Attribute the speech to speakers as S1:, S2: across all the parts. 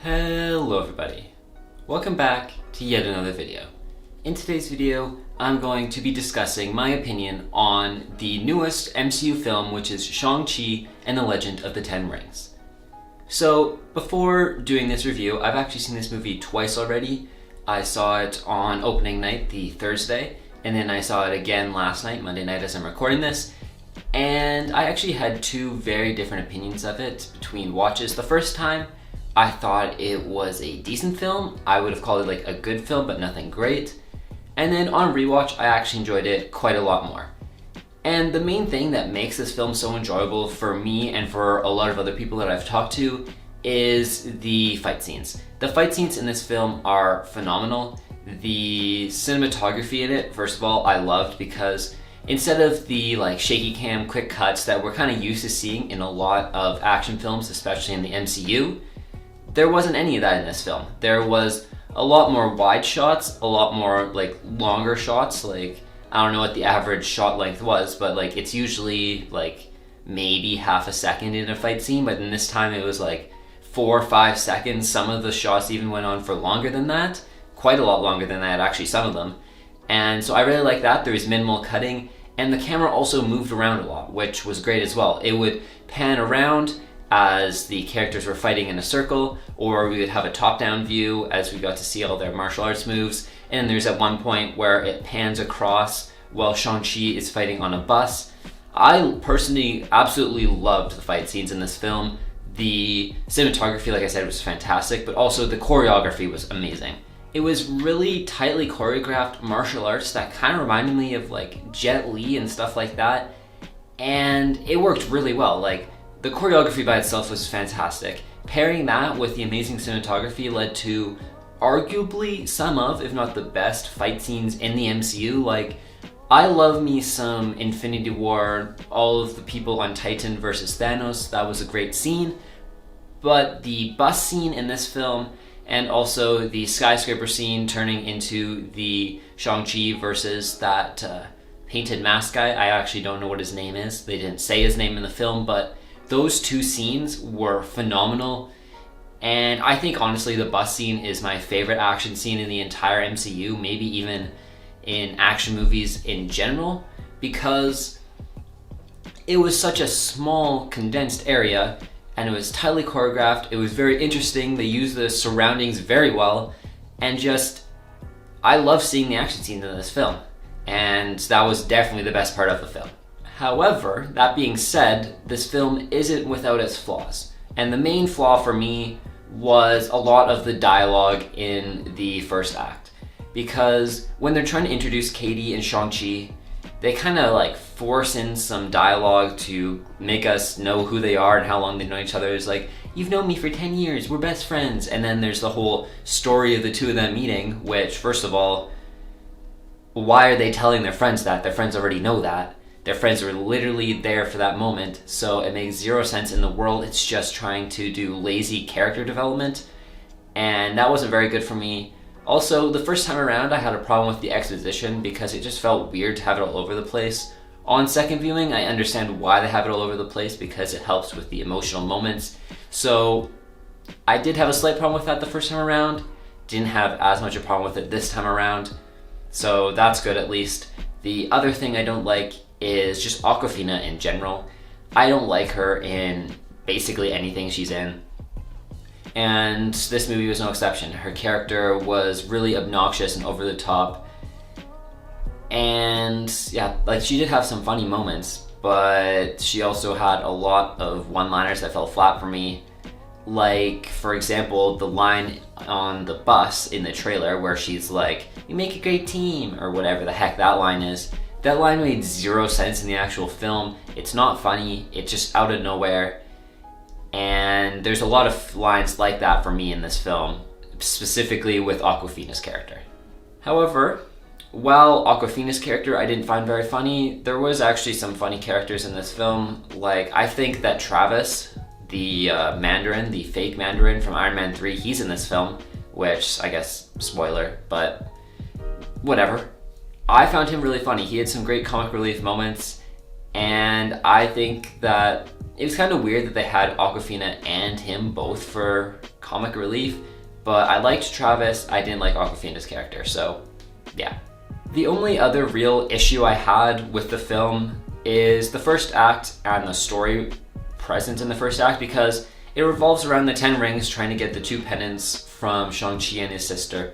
S1: Hello everybody, welcome back to yet another video. In today's video, I'm going to be discussing my opinion on the newest MCU film, which is Shang-Chi and the Legend of the Ten Rings. So before doing this review, I've actually seen this movie twice already. I saw it on opening night, the Thursday, and then I saw it again last night, Monday night as I'm recording this. And I actually had two very different opinions of it between watches. The first time, I thought it was a decent film. I would have called it like a good film, but nothing great. And then on rewatch, I actually enjoyed it quite a lot more. And the main thing that makes this film so enjoyable for me and for a lot of other people that I've talked to is the fight scenes. The fight scenes in this film are phenomenal. The cinematography in it, first of all, I loved because instead of the like shaky cam quick cuts that we're kind of used to seeing in a lot of action films, especially in the MCU, there wasn't any of that in this film. There was a lot more wide shots, a lot more like longer shots. Like, I don't know what the average shot length was, but like it's usually like maybe half a second in a fight scene, but in this time it was like 4 or 5 seconds. Some of the shots even went on for longer than that, quite a lot longer than that actually, some of them. And so I really like that. There was minimal cutting, and the camera also moved around a lot, which was great as well. It would pan around as the characters were fighting in a circle, or we would have a top-down view as we got to see all their martial arts moves. And there's at one point where it pans across while Shang-Chi is fighting on a bus. I personally absolutely loved the fight scenes in this film. The cinematography, like I said, was fantastic, but also the choreography was amazing. It was really tightly choreographed martial arts that kind of reminded me of like Jet Li and stuff like that, and it worked really well. Like, the choreography by itself was fantastic. Pairing that with the amazing cinematography led to arguably some of, if not the best, fight scenes in the MCU. Like, I love me some Infinity War, all of the people on Titan versus Thanos. That was a great scene. But the bus scene in this film, and also the skyscraper scene turning into the Shang-Chi versus that painted mask guy, I actually don't know what his name is. They didn't say his name in the film, but those two scenes were phenomenal. And I think honestly the bus scene is my favorite action scene in the entire MCU, maybe even in action movies in general, because it was such a small condensed area and it was tightly choreographed. It was very interesting. They used the surroundings very well, and just I love seeing the action scenes in this film, and that was definitely the best part of the film. However, that being said, this film isn't without its flaws. And the main flaw for me was a lot of the dialogue in the first act. Because when they're trying to introduce Katie and Shang-Chi, they kind of like force in some dialogue to make us know who they are and how long they've known each other. It's like, you've known me for 10 years, we're best friends. And then there's the whole story of the two of them meeting, which, first of all, why are they telling their friends that? Their friends already know that. Their friends were literally there for that moment, so it makes zero sense in the world. It's just trying to do lazy character development, and that wasn't very good for me. Also, the first time around, I had a problem with the exposition because it just felt weird to have it all over the place. On second viewing, I understand why they have it all over the place because it helps with the emotional moments. So I did have a slight problem with that the first time around. Didn't have as much a problem with it this time around, so that's good at least. The other thing I don't like is just Awkwafina in general. I don't like her in basically anything she's in, and this movie was no exception. Her character was really obnoxious and over the top, and yeah, like she did have some funny moments, but she also had a lot of one-liners that fell flat for me. Like, for example, the line on the bus in the trailer where she's like, "You make a great team," or whatever the heck that line is. That line made zero sense in the actual film. It's not funny, it's just out of nowhere. And there's a lot of lines like that for me in this film, specifically with Awkwafina's character. However, while Awkwafina's character I didn't find very funny, there was actually some funny characters in this film. Like, I think that Travis, the Mandarin, the fake Mandarin from Iron Man 3, he's in this film, which I guess, spoiler, but whatever. I found him really funny. He had some great comic relief moments, and I think that it was kind of weird that they had Awkwafina and him both for comic relief, but I liked Travis, I didn't like Awkwafina's character, so yeah. The only other real issue I had with the film is the first act and the story present in the first act, because it revolves around the 10 rings trying to get the 2 pendants from Shang-Chi and his sister.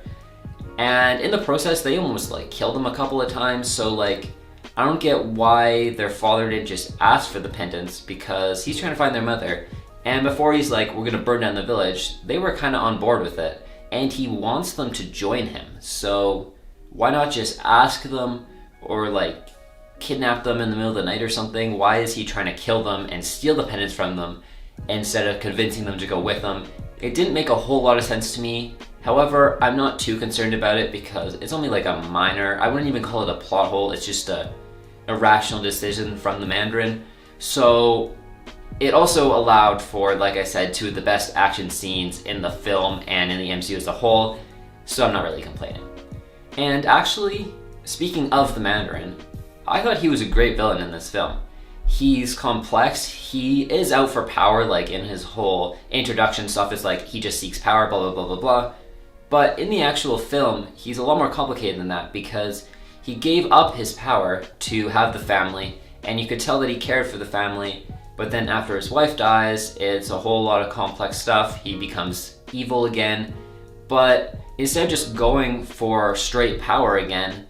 S1: And in the process, they almost like killed him a couple of times, so like, I don't get why their father didn't just ask for the pendants, because he's trying to find their mother. And before he's like, we're gonna burn down the village, they were kind of on board with it. And he wants them to join him, so why not just ask them, or like kidnap them in the middle of the night or something? Why is he trying to kill them and steal the pendants from them instead of convincing them to go with him? It didn't make a whole lot of sense to me. However, I'm not too concerned about it because it's only like a minor, I wouldn't even call it a plot hole, it's just a rational decision from the Mandarin. So it also allowed for, like I said, 2 of the best action scenes in the film and in the MCU as a whole, so I'm not really complaining. And actually, speaking of the Mandarin, I thought he was a great villain in this film. He's complex, he is out for power, like in his whole introduction stuff is like he just seeks power, blah blah blah blah blah. But in the actual film, he's a lot more complicated than that, because he gave up his power to have the family, and you could tell that he cared for the family, but then after his wife dies, it's a whole lot of complex stuff. He becomes evil again, but instead of just going for straight power again,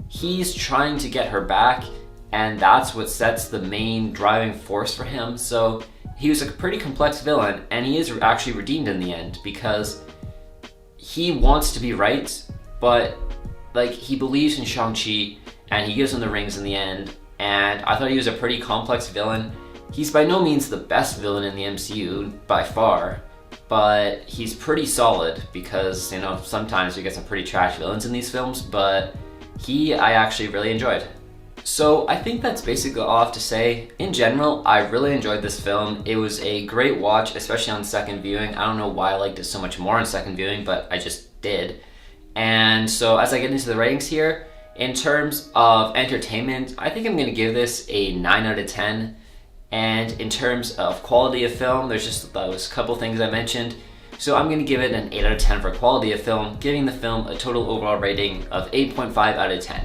S1: he's trying to get her back, and that's what sets the main driving force for him. So he was a pretty complex villain, and he is actually redeemed in the end, because he wants to be right, but like he believes in Shang-Chi and he gives him the rings in the end, and I thought he was a pretty complex villain. He's by no means the best villain in the MCU by far, but he's pretty solid, because you know, sometimes we get some pretty trash villains in these films, but I actually really enjoyed. So I think that's basically all I have to say. In general, I really enjoyed this film. It was a great watch, especially on second viewing. I don't know why I liked it so much more on second viewing, but I just did. And so as I get into the ratings here, in terms of entertainment, I think I'm going to give this a 9 out of 10. And in terms of quality of film, there's just those couple things I mentioned. So I'm going to give it an 8 out of 10 for quality of film, giving the film a total overall rating of 8.5 out of 10.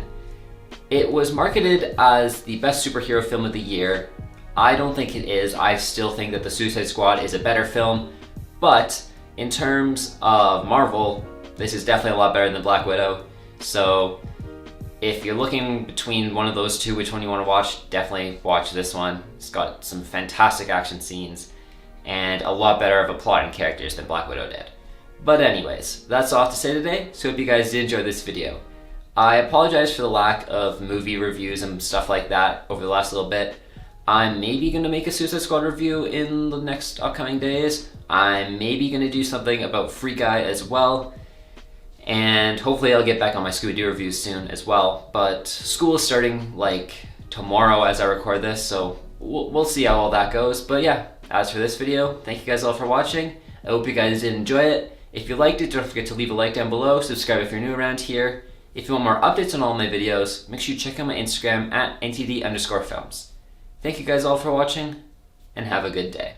S1: It was marketed as the best superhero film of the year. I don't think it is. I still think that The Suicide Squad is a better film. But in terms of Marvel, this is definitely a lot better than Black Widow. So if you're looking between one of those two, which one you want to watch, definitely watch this one. It's got some fantastic action scenes and a lot better of a plot and characters than Black Widow did. But anyways, that's all I have to say today. So hope you guys did enjoy this video. I apologize for the lack of movie reviews and stuff like that over the last little bit. I'm maybe going to make a Suicide Squad review in the next upcoming days. I'm maybe going to do something about Free Guy as well. And hopefully I'll get back on my Scooby-Doo reviews soon as well. But school is starting like tomorrow as I record this, so we'll see how all that goes. But yeah, as for this video, thank you guys all for watching. I hope you guys did enjoy it. If you liked it, don't forget to leave a like down below. Subscribe if you're new around here. If you want more updates on all my videos, make sure you check out my Instagram at ntd_films. Thank you guys all for watching, and have a good day.